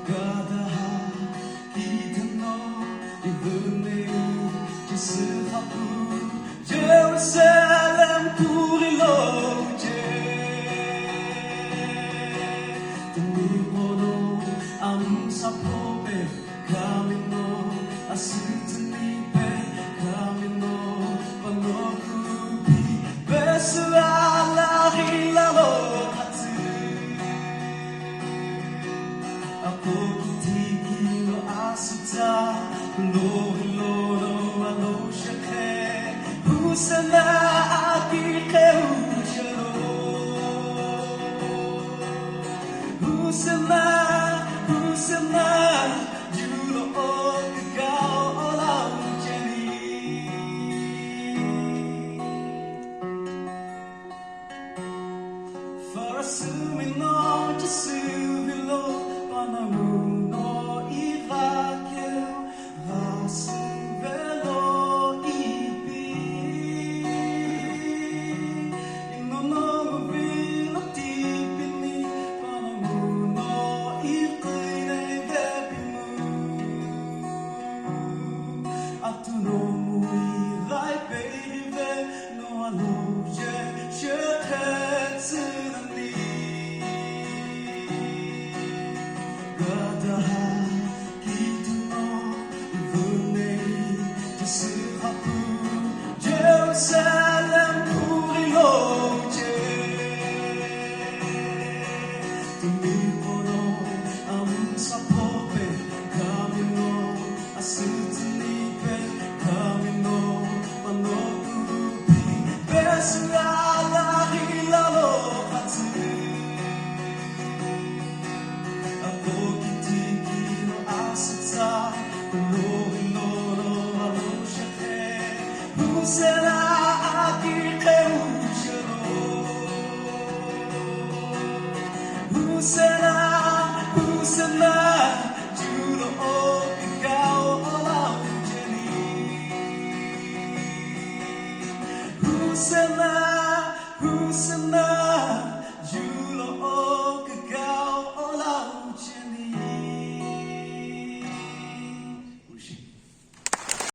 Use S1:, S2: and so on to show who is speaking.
S1: Gadaha kitano ibuneyu jisuhapu Jerusalem puriloje Tumimono ang sapobe kamino asutunipe kamino panokubi besala hilalo hatsu Ako kitiki no asuta lo lo no ano shake Husana akike ujaro Husana Husana Julo okagao olau jeni Farasumi no jisubilo Panamuno irakeu Rasuvelo ipi Inono mobilo tipini Panamuno ikine depimu Atuno muirai baby No aloje sheketsunani Gadaha kitano ibunei jisuhapu Jerusalem puriloje Tumimono ang sapobe kamino asutunipe kamino panokubi besala hilalo hatsu Ako kitiki no asuta lo lo no ano shake Husena akike ujaro Husena Husena Julo okagao olau jeni Husena Husena